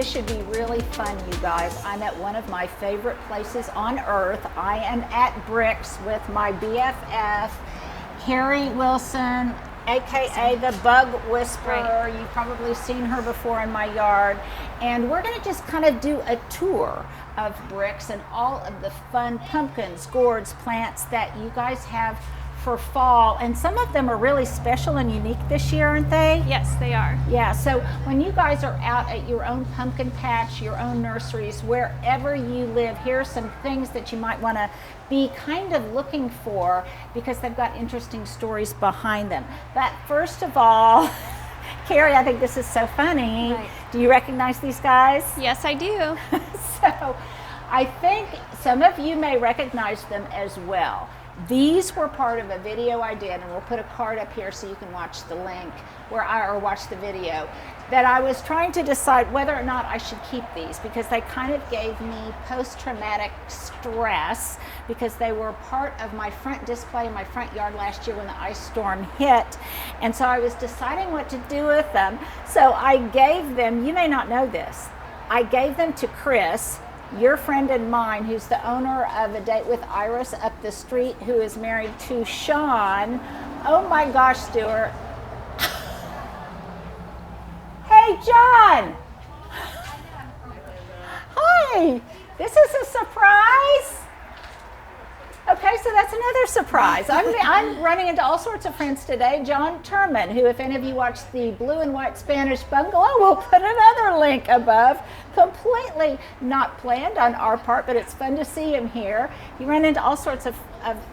this should be really fun, you guys. I'm at one of my favorite places on earth. I am at Bricks with my BFF, Keri Wilson, AKA the Bug Whisperer. You've probably seen her before in my yard. And we're gonna just kind of do a tour of Bricks and all of the fun pumpkins, gourds, plants that you guys have for fall. And some of them are really special and unique this year, aren't they? Yes, they are. Yeah, so when you guys are out at your own pumpkin patch, your own nurseries, wherever you live, here are some things that you might want to be kind of looking for because they've got interesting stories behind them. But first of all, Keri, I think this is so funny. Right. Do you recognize these guys? Yes, I do. So I think some of you may recognize them as well. These were part of a video I did, and we'll put a card up here so you can watch the link or watch the video, that I was trying to decide whether or not I should keep these because they kind of gave me post-traumatic stress because they were part of my front display in my front yard last year when the ice storm hit. And so I was deciding what to do with them. So I gave them, you may not know this, I gave them to Chris, your friend and mine, who's the owner of A Date with Iris up the street, who is married to Sean. Oh my gosh, Stuart. Hey, John. Hi, this is a surprise. Okay, so that's another surprise. I'm running into all sorts of friends today. John Turman, who, if any of you watched the Blue and White Spanish Bungalow, we'll put another link above. Completely not planned on our part, but it's fun to see him here. You run into all sorts of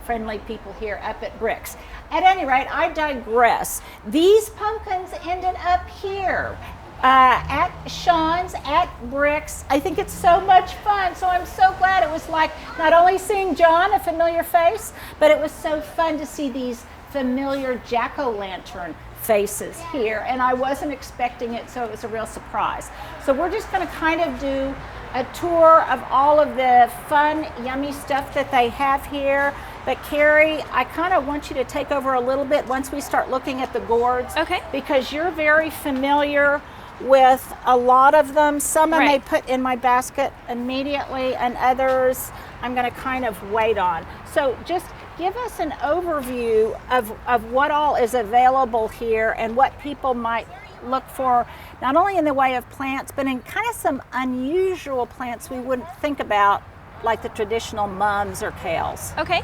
friendly people here up at Bricks. At any rate, I digress. These pumpkins ended up here. At Sean's, at Bricks. I think it's so much fun. So I'm so glad. It was like not only seeing John, a familiar face, but it was so fun to see these familiar jack-o'-lantern faces here. And I wasn't expecting it, so it was a real surprise. So we're just going to kind of do a tour of all of the fun, yummy stuff that they have here. But Keri, I kind of want you to take over a little bit once we start looking at the gourds. Okay. Because you're very familiar with a lot of them. Some I may put in my basket immediately, and others I'm going to kind of wait on. So just give us an overview of what all is available here and what people might look for, not only in the way of plants, but in kind of some unusual plants we wouldn't think about, like the traditional mums or kales. Okay.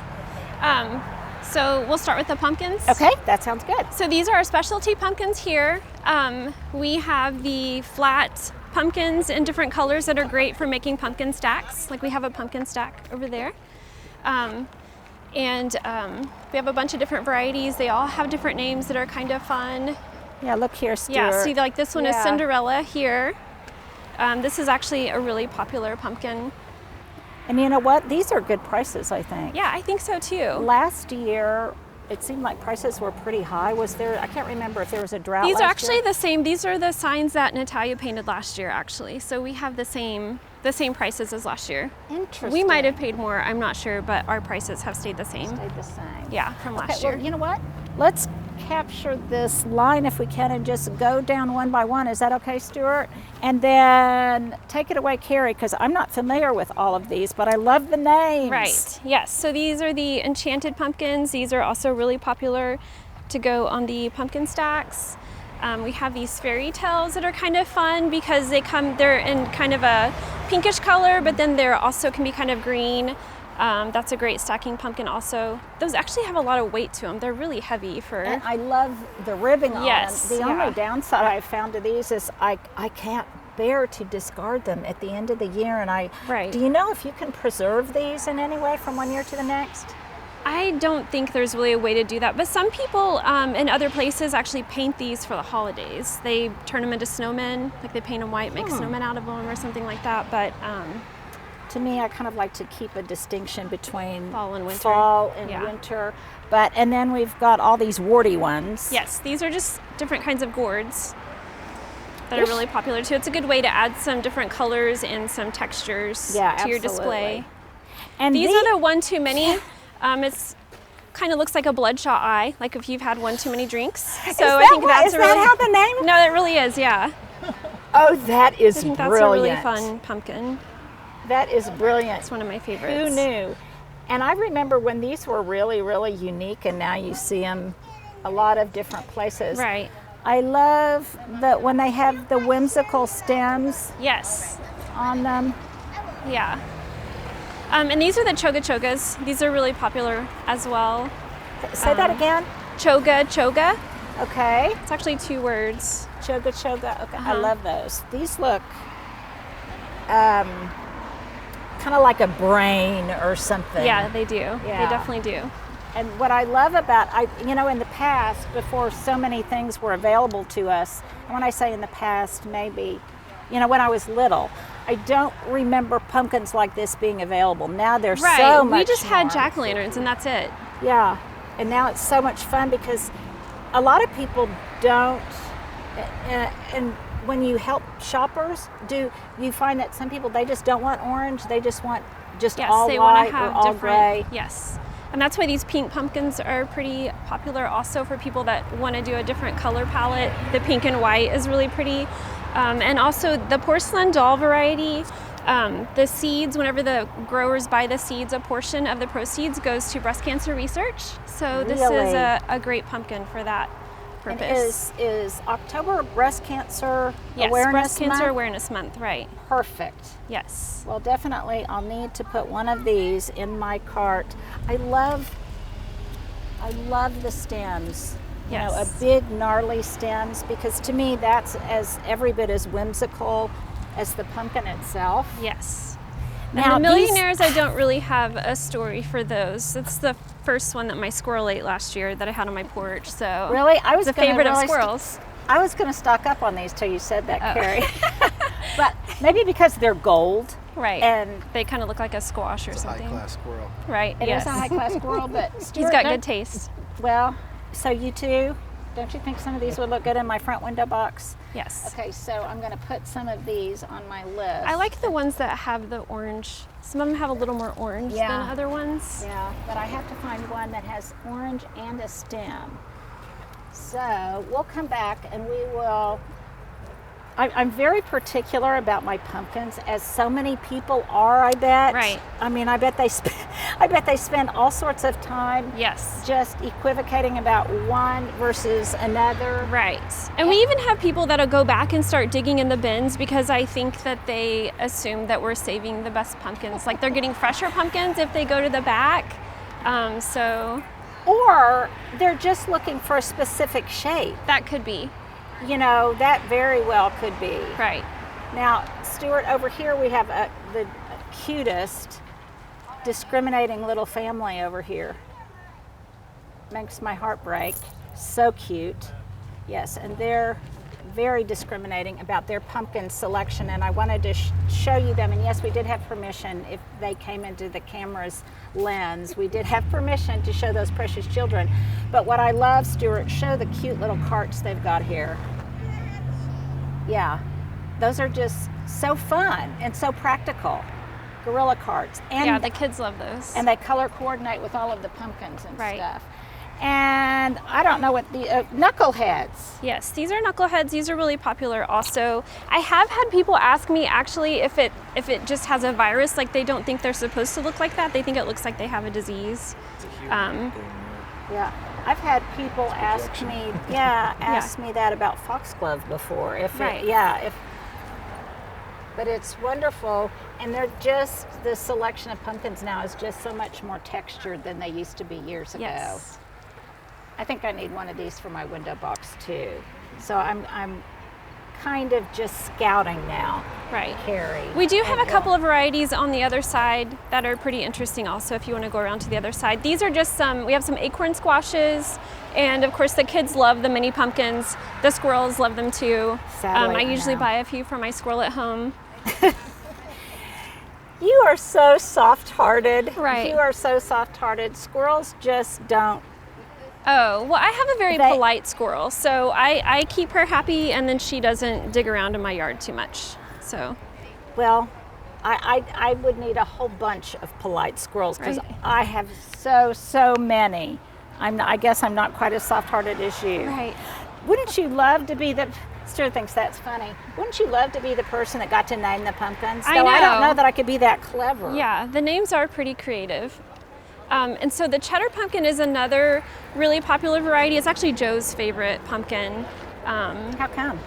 So we'll start with the pumpkins. Okay, that sounds good. So these are our specialty pumpkins here. We have the flat pumpkins in different colors that are great for making pumpkin stacks. Like we have a pumpkin stack over there. We have a bunch of different varieties. They all have different names that are kind of fun. Yeah, look here, Stuart. Yeah, see, like this one is Cinderella here. This is actually a really popular pumpkin. And you know what? These are good prices, I think. Yeah, I think so too. Last year, it seemed like prices were pretty high. Was there, I can't remember if there was a drought These last are actually year. the same. These are the signs that Natalia painted last year, actually. So we have the same prices as last year. Interesting. We might have paid more, I'm not sure, but our prices have stayed the same. Stayed the same. Yeah, from last year. Well, you know what? Let's capture this line if we can and just go down one by one. Is that okay, Stuart? And then take it away, Keri, because I'm not familiar with all of these, but I love the names. Right, yes. So these are the Enchanted Pumpkins. These are also really popular to go on the pumpkin stacks. We have these fairy tales that are kind of fun because they're in kind of a pinkish color, but then they're also can be kind of green. That's a great stacking pumpkin also. Those actually have a lot of weight to them. They're really heavy for... And I love the ribbing on them. The yeah. only downside I've found to these is I can't bear to discard them at the end of the year. And do you know if you can preserve these in any way from one year to the next? I don't think there's really a way to do that, but some people in other places actually paint these for the holidays. They turn them into snowmen, like they paint them white, make snowmen out of them or something like that. But to me, I kind of like to keep a distinction between fall and winter. Winter. And then we've got all these warty ones. Yes, these are just different kinds of gourds that are really popular too. It's a good way to add some different colors and some textures to your display. And these are the one too many. It's kind of looks like a bloodshot eye, like if you've had one too many drinks. So I think that's is that how the name? No, that really is, yeah. Oh, that is I think that's brilliant. a really fun pumpkin. That is brilliant. It's one of my favorites. Who knew? And I remember when these were really, really unique, and now you see them a lot of different places. Right. I love that when they have the whimsical stems Yes. on them. Yeah. And these are the choga chogas. These are really popular as well. Say that again. Choga. Okay. It's actually 2 words. Choga choga. Okay. I Uh-huh. love those. These look kind of like a brain or something. Yeah, they do. Yeah. They definitely do. And what I love about, in the past, before so many things were available to us, and when I say in the past, maybe, when I was little, I don't remember pumpkins like this being available. Now there's Right. so much We just had more. jack-o'-lanterns and that's it. Yeah, and now it's so much fun because a lot of people don't, and when you help shoppers, do you find that some people, they just don't want orange, they just want just Yes, all they want white to have or all different. gray? Yes. And that's why these pink pumpkins are pretty popular also for people that want to do a different color palette. The pink and white is really pretty. And also the porcelain doll variety, the seeds, whenever the growers buy the seeds, a portion of the proceeds goes to breast cancer research. So this is Really? a great pumpkin for that And purpose. is October Breast Cancer Yes, Awareness Breast Cancer Month? Awareness Month, right. Perfect. Yes. Well, definitely I'll need to put one of these in my cart. I love the stems. Yes. A big gnarly stems, because to me that's as every bit as whimsical as the pumpkin itself. Yes. Now And the these- millionaires, I don't really have a story for those. It's the first one that my squirrel ate last year that I had on my porch. So Really? I was the gonna favorite of really squirrels. I was going to stock up on these till you said that, Oh. Keri. But maybe because they're gold. Right. And they kind of look like a squash or It's a something. high-class squirrel. Right. it yes. is a high-class squirrel, but He's Stuart, got don't- good taste. Well, so you too? Don't you think some of these would look good in my front window box? Yes. Okay, so I'm going to put some of these on my list. I like the ones that have the orange. Some of them have a little more orange Yeah. than other ones. Yeah, but I have to find one that has orange and a stem. So we'll come back and we will. I'm very particular about my pumpkins, as so many people are. I bet. Right. I mean, I bet they spend all sorts of time Yes. just equivocating about one versus another. Right. And we even have people that'll go back and start digging in the bins because I think that they assume that we're saving the best pumpkins. Like they're getting fresher pumpkins if they go to the back. So Or they're just looking for a specific shape. that could be. That very well could be. Right. Now, Stuart, over here we have the cutest discriminating little family over here. Makes my heart break. So cute. Yes, and they're very discriminating about their pumpkin selection, and I wanted to show you them. And yes, we did have permission. If they came into the camera's lens, we did have permission to show those precious children. But what I love, Stuart, show the cute little carts they've got here. Yeah, those are just so fun and so practical. Gorilla carts. And Yeah, the kids love those. and they color coordinate with all of the pumpkins and Right. stuff. And I don't know what the knuckleheads. Yes, these are knuckleheads. These are really popular also. I have had people ask me actually if it just has a virus, like they don't think they're supposed to look like that. They think it looks like they have a disease. Yeah, I've had people ask me, me that about foxglove before. Right. But it's wonderful, and they're just, the selection of pumpkins now is just so much more textured than they used to be years ago. Yes. I think I need one of these for my window box too. So I'm kind of just scouting now, Right. Keri. We do have a And, couple of varieties on the other side that are pretty interesting also if you want to go around to the other side. These are just we have some acorn squashes, and of course the kids love the mini pumpkins. The squirrels love them too. Sadly, I I usually know. buy a few for my squirrel at home. You are so soft-hearted. Right. You are so soft-hearted. Squirrels just don't. Oh, well, I have a very They- polite squirrel, so I keep her happy, and then she doesn't dig around in my yard too much. So, Well, I would need a whole bunch of polite squirrels because Right. I have so many. I guess I'm not quite as soft-hearted as you. right. Wouldn't you love to be the Stuart thinks that's funny. Wouldn't you love to be the person that got to name the pumpkins? I Though I don't know. know that I could be that clever. Yeah, the names are pretty creative. And so the cheddar pumpkin is another really popular variety. It's actually Joe's favorite pumpkin. How come?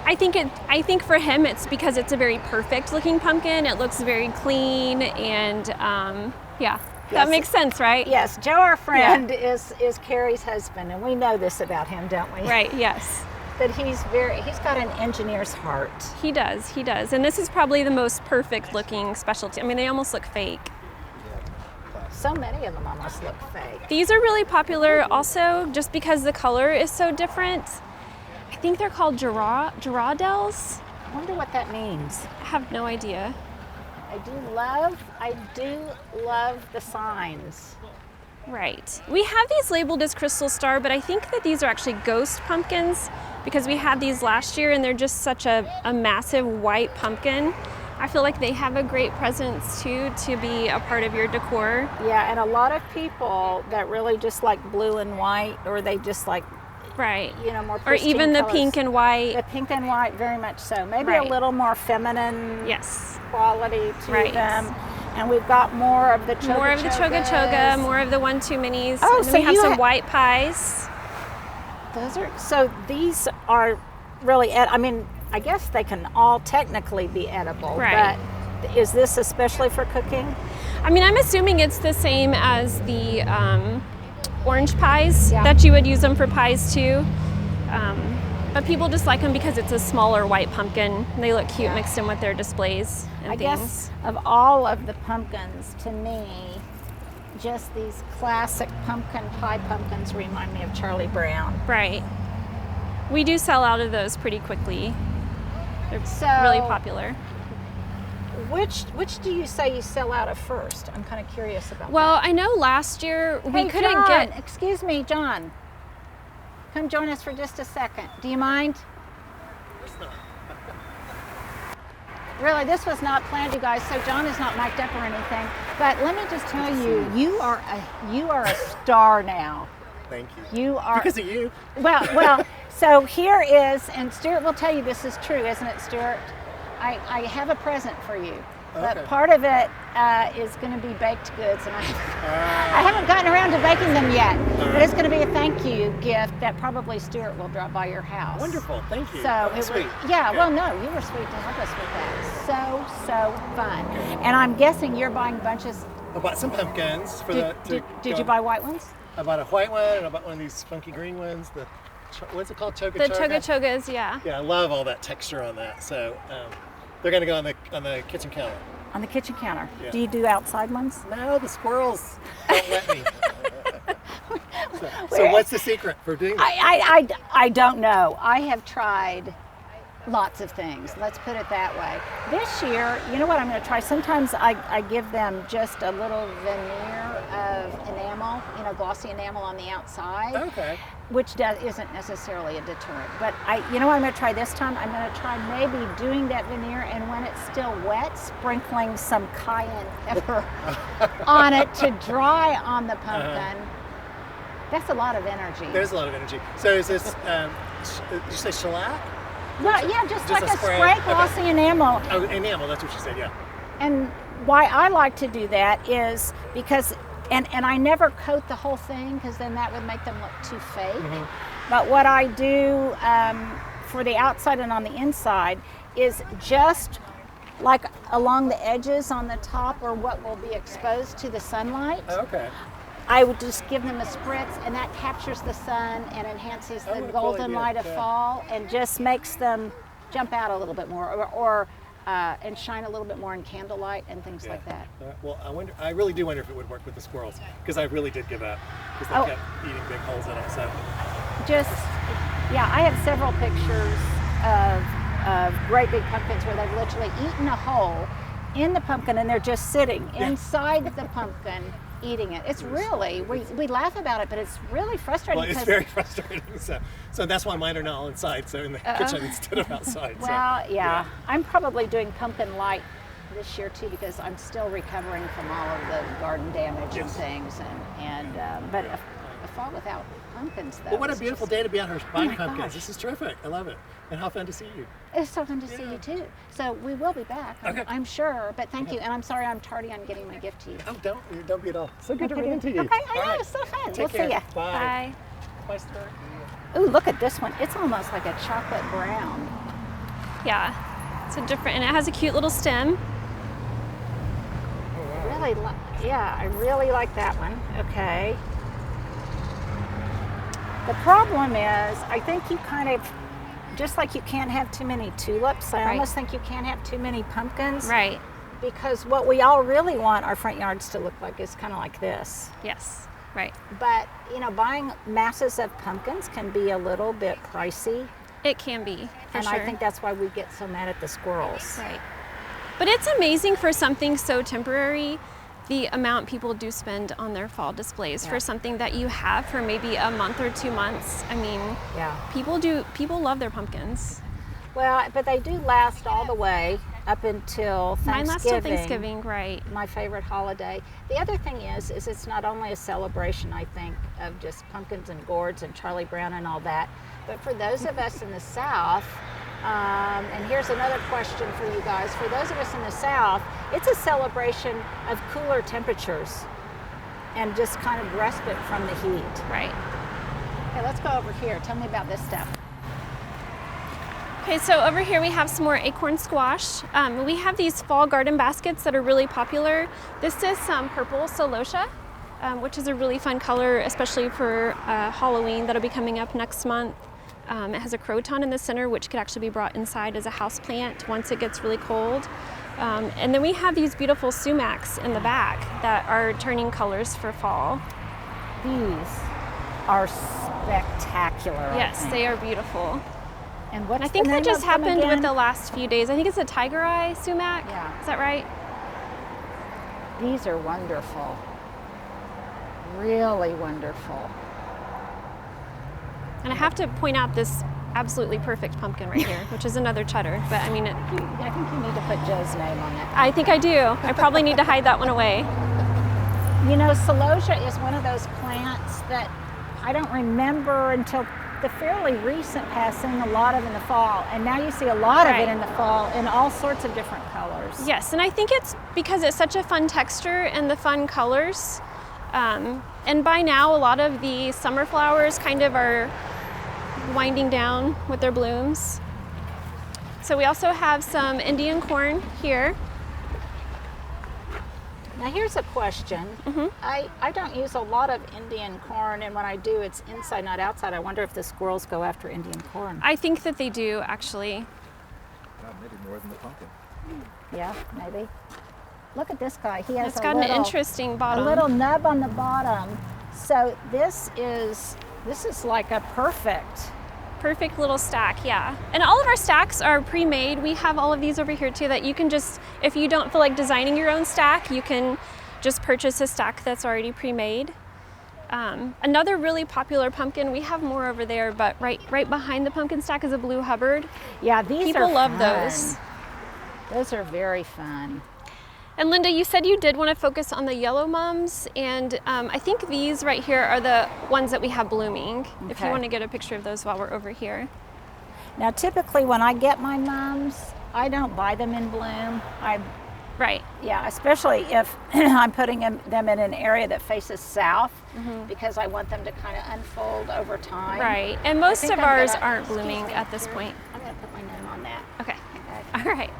I think for him it's because it's a very perfect looking pumpkin. It looks very clean and yeah, that makes sense, right? Yes, Joe, our friend, is Keri's husband, and we know this about him, don't we? Right, yes. That he's got an engineer's heart. He does. And this is probably the most perfect looking specialty. I mean, they almost look fake. So many of them almost look fake. These are really popular also just because the color is so different. I think they're called Girardels. I wonder what that means. I have no idea. I do love the signs. Right. We have these labeled as Crystal Star, but I think that these are actually ghost pumpkins because we had these last year and they're just such a massive white pumpkin. I feel like they have a great presence too to be a part of your decor. Yeah, and a lot of people that really just like blue and white, or they just like, right, more or even the colors. pink and white. The pink and white, very much so. Maybe Right. a little more feminine Yes. quality to Right. them. And we've got more of the choga More of the choga choga, more of the 1-2 minis. Oh, and then so we have you some white pies. These are really, I guess they can all technically be edible. Right. But is this especially for cooking? I mean, I'm assuming it's the same as the orange pies, Yeah. that you would use them for pies too. But people just like them because it's a smaller white pumpkin. They look cute mixed in with their displays and I things. guess of all of the pumpkins, to me, just these classic pumpkin pie pumpkins remind me of Charlie Brown. Right. We do sell out of those pretty quickly. They're So, really popular. Which do you say you sell out of first? I'm kind of curious about Well, I know last year that. we Hey, couldn't John, get. excuse me, John. Come join us for just a second. Do you mind? Really, this was not planned, you guys, so John is not mic'd up or anything. But let me just tell you, you are a star now. Thank you. You are Because of you. Well, so here is, and Stuart will tell you this is true, isn't it, Stuart? I have a present for you, but Okay. part of it is going to be baked goods, and I haven't gotten around to baking them yet. But it's going to be a thank you gift that probably Stuart will drop by your house. Wonderful. Thank you. So That's it was, sweet. yeah. Okay. Well, no, you were sweet to help us with that. So fun. And I'm guessing you're buying bunches. I bought some pumpkins for Did you buy white ones? I bought a white one and I bought one of these funky green ones. What's it called? Choga The choga chogas, yeah. Yeah, I love all that texture on that. So they're going to go on the kitchen counter. On the kitchen counter. Yeah. Do you do outside ones? No, the squirrels don't let me. So what's the secret for doing that? I don't know. I have tried lots of things. Let's put it that way. This year, you know what I'm going to try? Sometimes I give them just a little veneer of enamel, glossy enamel on the outside. Okay. Which isn't necessarily a deterrent. But you know what I'm going to try this time? I'm going to try maybe doing that veneer, and when it's still wet, sprinkling some cayenne pepper on it to dry on the pumpkin. That's a lot of energy. There's a lot of energy. So is this, did you say shellac? Well, yeah, just like a spray? spray glossy enamel. Oh, enamel, that's what you said, yeah. And why I like to do that is because, and I never coat the whole thing because then that would make them look too fake. But what I do for the outside and on the inside is just like along the edges on the top, or what will be exposed to the sunlight. Okay. I would just give them a spritz, and that captures the sun and enhances the what a cool golden idea, light of yeah. fall, and just makes them jump out a little bit more, and shine a little bit more in candlelight and things like that. Well, I really do wonder if it would work with the squirrels, because I really did give up, because they kept eating big holes in it. So I have several pictures of great big pumpkins where they've literally eaten a hole in the pumpkin, and they're just sitting inside the pumpkin eating it. It's really, we laugh about it, but it's really frustrating. well, it's very frustrating. So that's why mine are now inside, so in the kitchen instead of outside. Well, yeah. I'm probably doing pumpkin light this year too, because I'm still recovering from all of the garden damage and things, but a fall without pumpkins, though. Well, what a It's beautiful just- day to be out here buying my pumpkins. gosh. This is terrific. I love it. And how fun to see you. It's so fun to see Yeah. you too. So we will be back, Okay. I'm sure. But thank you, and I'm sorry I'm tardy on getting my gift to you. Oh, don't be at all. So good to run into you. Okay, I All know, right. it's so fun. Take We'll care. see ya. Bye. Bye. Bye, Star. Ooh, look at this one. It's almost like a chocolate brown. Yeah, it's a different, and it has a cute little stem. Really, yeah, I really like that one. Okay. The problem is, I think you kind of, just like you can't have too many tulips, I Right. almost think you can't have too many pumpkins. Right. Because what we all really want our front yards to look like is kind of like this. Yes. Right. But, you know, buying masses of pumpkins can be a little bit pricey. It can be, for And sure. I think that's why we get so mad at the squirrels. Right. But it's amazing for something so temporary, the amount people do spend on their fall displays Yeah. for something that you have for maybe a month or 2 months. I mean, Yeah. people love their pumpkins. Well, but they do last all the way up until Thanksgiving. Mine lasts till Thanksgiving, right. My favorite holiday. The other thing is it's not only a celebration, I think, of just pumpkins and gourds and Charlie Brown and all that, but for those of us in the South, and here's another question for you guys. For those of us in the South, it's a celebration of cooler temperatures and just kind of respite from the heat. Right. Okay, let's go over here. Tell me about this stuff. Okay, so over here we have some more acorn squash. We have these fall garden baskets that are really popular. This is some purple celosia, which is a really fun color, especially for Halloween that'll be coming up next month. It has a croton in the center, which could actually be brought inside as a house plant once it gets really cold. And then we have these beautiful sumacs in the back that are turning colors for fall. These are spectacular. I Yes, think. they are beautiful. And what's I think the that name just of them happened with again? the last few days. I think it's a tiger eye sumac. Yeah. Is that right? These are wonderful. Really wonderful. And I have to point out this absolutely perfect pumpkin right here, which is another cheddar. But I mean, I think you need to put Joe's name on it. I think I do. I probably need to hide that one away. You know, Celosia is one of those plants that I don't remember until the fairly recent past seeing a lot of in the fall. And now you see a lot of Right. it in the fall in all sorts of different colors. Yes, and I think it's because it's such a fun texture and the fun colors. And by now, a lot of the summer flowers kind of are winding down with their blooms. So we also have some Indian corn here. Now here's a question. Mm-hmm. I don't use a lot of Indian corn, and when I do, it's inside, not outside. I wonder if the squirrels go after Indian corn. I think that they do, actually. Maybe more than the pumpkin. Yeah, maybe. Look at this guy. He has It's got an little, interesting a bottom. little nub on the bottom. So this is like a perfect. Perfect little stack, yeah. And all of our stacks are pre-made. We have all of these over here too that you can just, if you don't feel like designing your own stack, you can just purchase a stack that's already pre-made. Another really popular pumpkin, we have more over there, but right behind the pumpkin stack is a blue Hubbard. Yeah, these People are love fun. those. Those are very fun. And Linda, you said you did want to focus on the yellow mums, and I think these right here are the ones that we have blooming. If you Okay. want to get a picture of those while we're over here. Now, typically when I get my mums, I don't buy them in bloom. Right. Yeah, especially if I'm putting them in an area that faces south, because I want them to kind of unfold over time. Right. And I most think of I'm ours gonna- aren't excuse blooming me, at this here. point. I'm going to put my name on that. Okay. Okay. All right.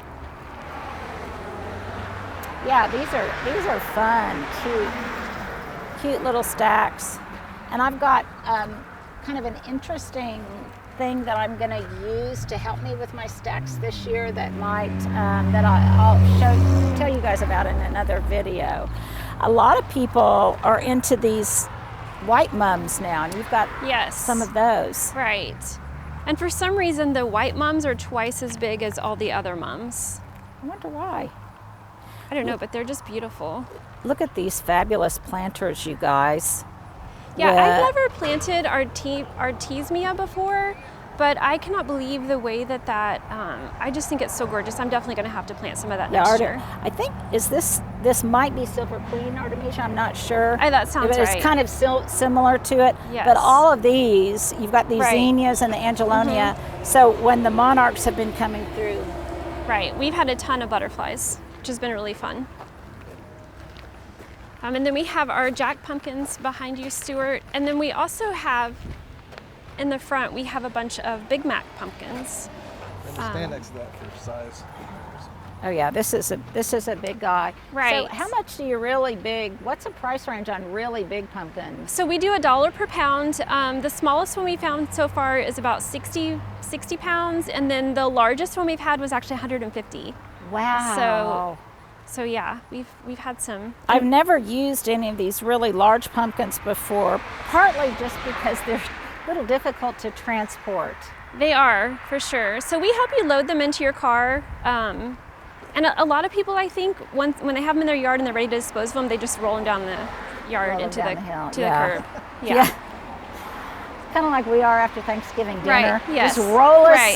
Yeah, these are fun, cute little stacks. And I've got kind of an interesting thing that I'm going to use to help me with my stacks this year that might I'll tell you guys about in another video. A lot of people are into these white mums now, and you've got Yes. some of those. Right. And for some reason, the white mums are twice as big as all the other mums. I wonder why. I don't know, but they're just beautiful. Look at these fabulous planters, you guys. Yeah, with- I've never planted Artemisia before. But I cannot believe the way that I just think it's so gorgeous. I'm definitely going to have to plant some of that Yeah, next year. I think this might be Silver Queen Artemisia. I'm not sure. That sounds but right. It's kind of similar to it. Yes. But all of these, you've got these Right. zinnias and the angelonia. So when the monarchs have been coming through, Right. We've had a ton of butterflies, which has been really fun. And then we have our Jack pumpkins behind you, Stuart. And then we also have, in the front, we have a bunch of Big Mac pumpkins. And we'll stand next to that for size. oh yeah, this is a big guy. Right. So how much do you really big? What's the price range on really big pumpkins? So we do $1 per pound. The smallest one we found so far is about 60 pounds. And then the largest one we've had was actually 150. Wow. So yeah, we've had some. I've never used any of these really large pumpkins before, partly just because they're a little difficult to transport. They are, for sure. So we help you load them into your car. And a lot of people, I think, when they have them in their yard and they're ready to dispose of them, they just roll them down the yard Roll them into down the hill. to Yeah. the curb. Yeah. Kind of like we are after Thanksgiving dinner. Right, yes.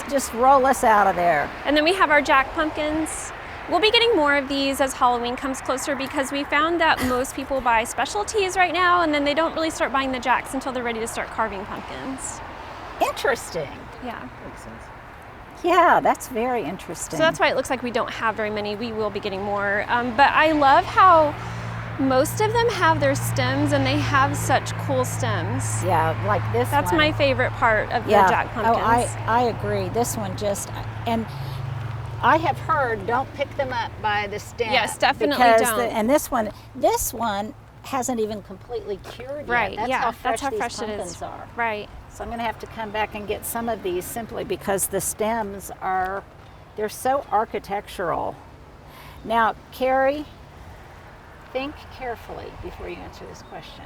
Just roll us out of there. And then we have our Jack pumpkins. We'll be getting more of these as Halloween comes closer because we found that most people buy specialties right now and then they don't really start buying the Jacks until they're ready to start carving pumpkins. Interesting. Yeah. Makes sense. Yeah, that's very interesting. So that's why it looks like we don't have very many. We will be getting more. But I love how most of them have their stems and they have such cool stems. Yeah, like this That's one. my favorite part of the Jack pumpkins. Oh, I agree. This one just, and I have heard don't pick them up by the stem. Yes, definitely because don't. And this one hasn't even completely cured Right, yet. That's yeah, how fresh that's how these fresh it pumpkins is. are. Right. So I'm going to have to come back and get some of these simply because the stems they're so architectural. Now, Keri, think carefully before you answer this question.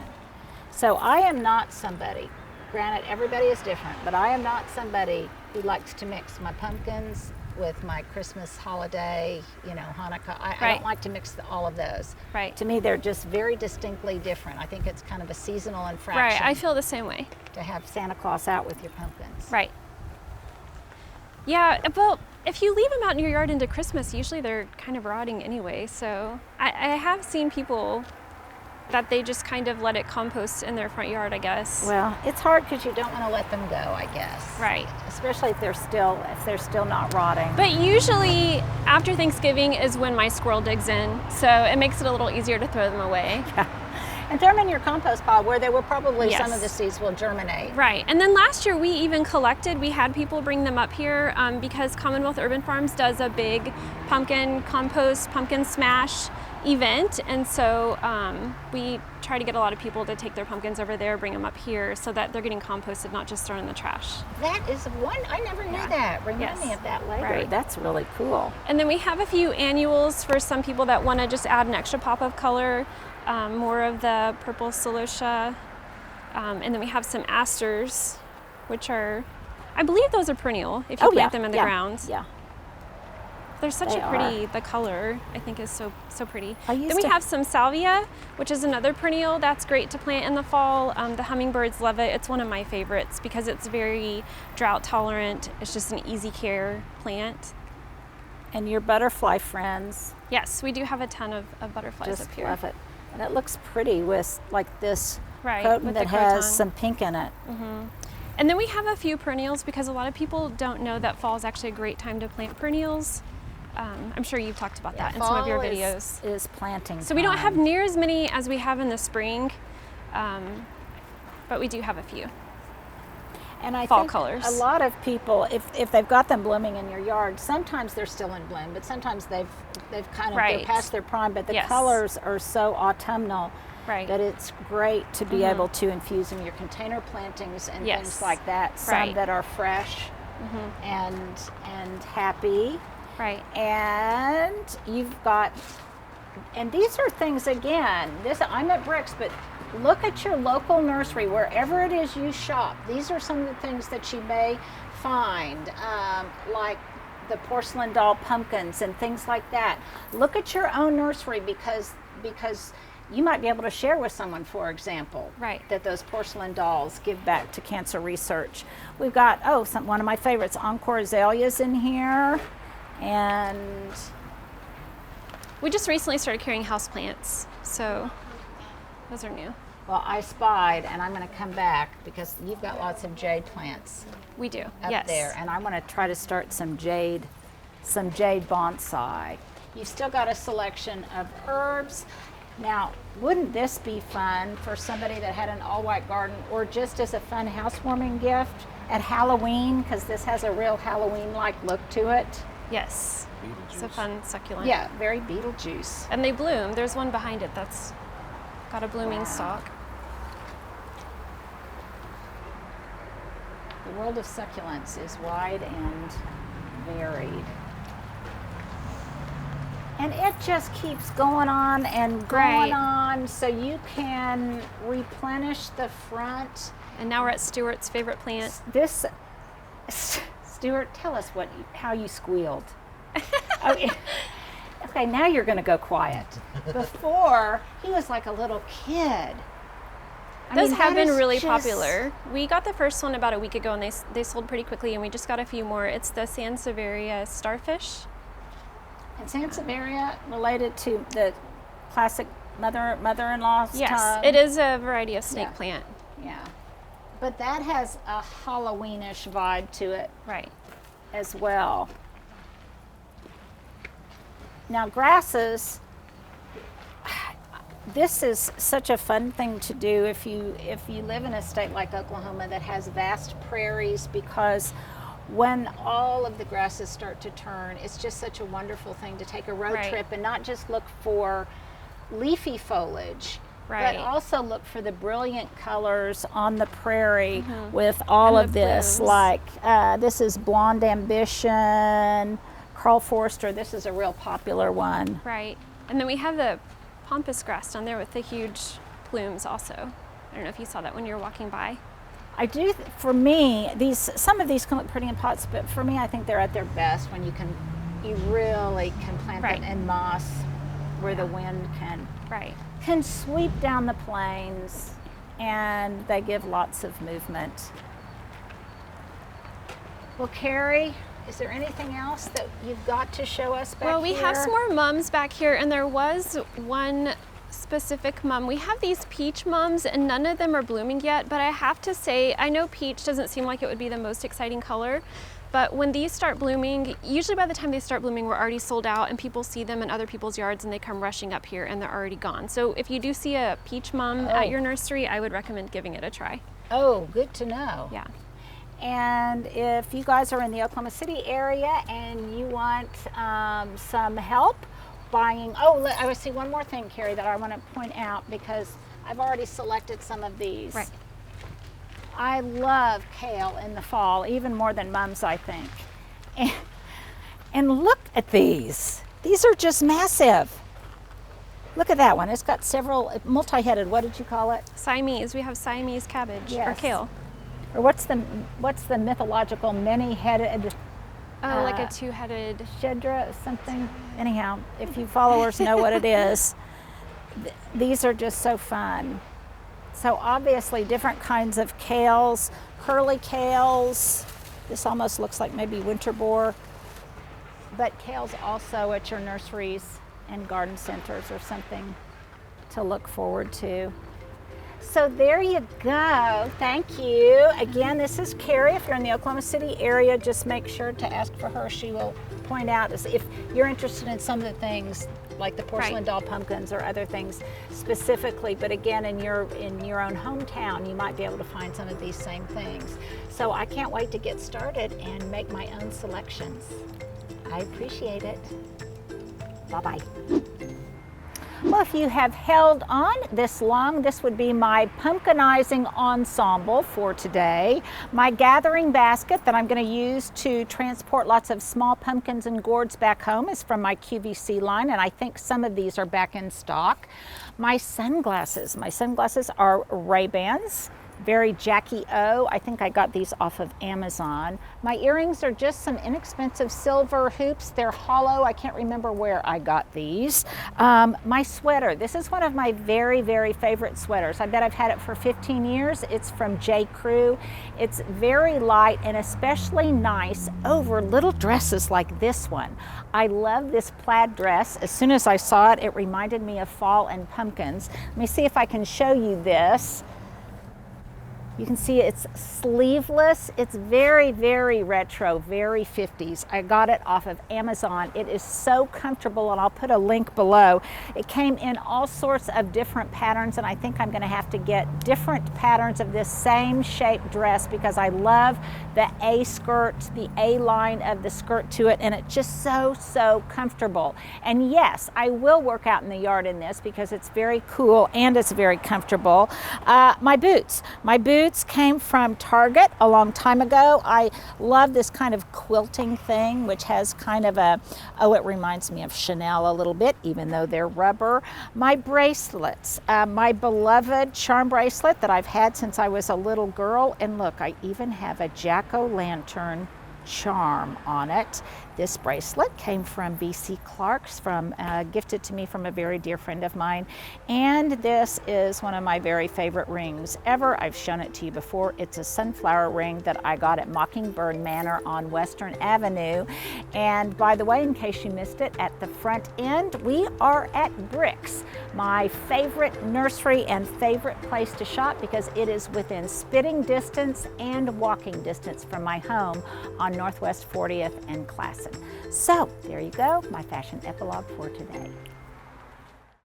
So I am not somebody, granted everybody is different, but I am not somebody who likes to mix my pumpkins with my Christmas holiday, Hanukkah. I Right. don't like to mix all of those. Right. To me, they're just very distinctly different. I think it's kind of a seasonal infraction Right. I feel the same way. to have Santa Claus out with your pumpkins. Right. Yeah, well, if you leave them out in your yard into Christmas, usually they're kind of rotting anyway. So I have seen people that they just kind of let it compost in their front yard, I guess. Well, it's hard because you don't want to let them go, I guess. Right. Especially if they're still not rotting. But usually after Thanksgiving is when my squirrel digs in, so it makes it a little easier to throw them away. And throw them in your compost pile where they will probably, Yes. some of the seeds will germinate. Right. And then last year we even collected, we had people bring them up here because Commonwealth Urban Farms does a big pumpkin compost, pumpkin smash event. And so we try to get a lot of people to take their pumpkins over there, bring them up here so that they're getting composted, not just thrown in the trash. That is one, I never knew that. Remind Yes. me of that later. Right. That's really cool. And then we have a few annuals for some people that want to just add an extra pop of color, more of the purple celosia. And then we have some asters, which are, I believe those are perennial if you plant them in the ground. Yeah. They're such They a pretty, the color I think is so pretty. Then we have some Salvia, which is another perennial that's great to plant in the fall. The hummingbirds love it. It's one of my favorites because it's very drought tolerant. It's just an easy care plant. And your butterfly friends Yes, we do have a ton of butterflies just up here. love it. And it looks pretty with like this Right, coating with that the has croton. some pink in it. And then we have a few perennials because a lot of people don't know that fall is actually a great time to plant perennials. I'm sure you've talked about that in some of your Fall videos. is planting So we don't have time. near as many as we have in the spring, but we do have a few. And I fall think colors. a lot of people, if they've got them blooming in your yard, sometimes they're still in bloom, but sometimes they've kind of Right. they're past their prime. But the Yes. colors are so autumnal Right. that it's great to be able to infuse in your container plantings and Yes. things like that. Some Right. that are fresh and happy. Right. And you've got, and these are things again, I'm at Bricks, but look at your local nursery, wherever it is you shop. These are some of the things that you may find, like the porcelain doll pumpkins and things like that. Look at your own nursery because you might be able to share with someone, for example, Right. that those porcelain dolls give back to cancer research. We've got, one of my favorites, Encore azaleas in here. And We just recently started carrying houseplants, so those are new. well, I spied, and I'm going to come back because you've got lots of jade plants We do, up yes. there, and I want to try to start some jade bonsai. You've still got a selection of herbs. Now, wouldn't this be fun for somebody that had an all-white garden, or just as a fun housewarming gift at Halloween? Because this has a real Halloween-like look to it. Yes. It's a fun succulent. Yeah, very Beetlejuice. And they bloom. There's one behind it that's got a blooming stalk. The world of succulents is wide and varied. And it just keeps going on and going Right. on, so you can replenish the front. And now we're at Stuart's favorite plant. This, Stuart, tell us how you squealed. Oh, yeah. Okay, now you're going to go quiet. Before, he was like a little kid. Those have that been is really just- popular. We got the first one about a week ago, and they sold pretty quickly, and we just got a few more. It's the Sansevieria starfish. And Sansevieria related to the classic mother-in-law's Yes, tongue. it is a variety of snake Yeah. plant. Yeah. But that has a Halloweenish vibe to it Right. as well. Now, grasses, this is such a fun thing to do if you live in a state like Oklahoma that has vast prairies, because when all of the grasses start to turn, it's just such a wonderful thing to take a road Right. trip and not just look for leafy foliage, Right. but also look for the brilliant colors on the prairie with all And of the this. blooms. Like this is Blonde Ambition, Carl Forster. This is a real popular one. Right. And then we have the pampas grass down there with the huge plumes also. I don't know if you saw that when you were walking by. I do. For me, some of these can look pretty in pots, but for me, I think they're at their best when you really can plant Right. them in moss, where the wind Right. can sweep down the plains, and they give lots of movement. Well, Keri, is there anything else that you've got to show us back Well, we have here? some more mums back here, and there was one specific mum. We have these peach mums, and none of them are blooming yet, but I have to say, I know peach doesn't seem like it would be the most exciting color, but when these start blooming, usually by the time they start blooming, we're already sold out, and people see them in other people's yards, and they come rushing up here, and they're already gone. So if you do see a peach mum at your nursery, I would recommend giving it a try. Oh, good to know. Yeah. And if you guys are in the Oklahoma City area and you want some help buying, I see one more thing, Keri, that I want to point out, because I've already selected some of these. Right. I love kale in the fall, even more than mums, I think. And look at these. These are just massive. Look at that one. It's got several multi-headed. What did you call it? Siamese. We have Siamese cabbage or Yes. kale. Or what's the mythological many-headed? Oh, like a two-headed. Cheddar something. Anyhow, if you followers know what it is, these are just so fun. So obviously different kinds of kales, curly kales. This almost looks like maybe winter boar. But kales also at your nurseries and garden centers are something to look forward to. So there you go. Thank you. Again, this is Keri. If you're in the Oklahoma City area, just make sure to ask for her. She will point out if you're interested in some of the things like the porcelain Right. doll pumpkins or other things specifically. But again, in your own hometown, you might be able to find some of these same things. So I can't wait to get started and make my own selections. I appreciate it. Bye-bye. Well, if you have held on this long, this would be my pumpkinizing ensemble for today. My gathering basket that I'm going to use to transport lots of small pumpkins and gourds back home is from my QVC line, and I think some of these are back in stock. My sunglasses are Ray-Bans. very Jackie O. I think I got these off of Amazon. My earrings are just some inexpensive silver hoops. They're hollow. I can't remember where I got these. My sweater. This is one of my very, very favorite sweaters. I bet I've had it for 15 years. It's from J. Crew. It's very light and especially nice over little dresses like this one. I love this plaid dress. As soon as I saw it, it reminded me of fall and pumpkins. Let me see if I can show you this. You can see it's sleeveless. It's very, very retro, very 50s. I got it off of Amazon. It is so comfortable, and I'll put a link below. It came in all sorts of different patterns, and I think I'm gonna have to get different patterns of this same shape dress because I love the A skirt, the A line of the skirt to it, and it's just so, so comfortable. And yes, I will work out in the yard in this because it's very cool and it's very comfortable. My boots came from Target a long time ago. I love this kind of quilting thing, which has kind of a, oh, it reminds me of Chanel a little bit, even though they're rubber. My bracelets, my beloved charm bracelet that I've had since I was a little girl. And look, I even have a jack-o'-lantern charm on it. This bracelet came from BC Clark's, gifted to me from a very dear friend of mine. And this is one of my very favorite rings ever. I've shown it to you before. It's a sunflower ring that I got at Mockingbird Manor on Western Avenue. And by the way, in case you missed it, at the front end, we are at Bricks, my favorite nursery and favorite place to shop because it is within spitting distance and walking distance from my home on Northwest 40th and Classen. So there you go, my fashion epilogue for today.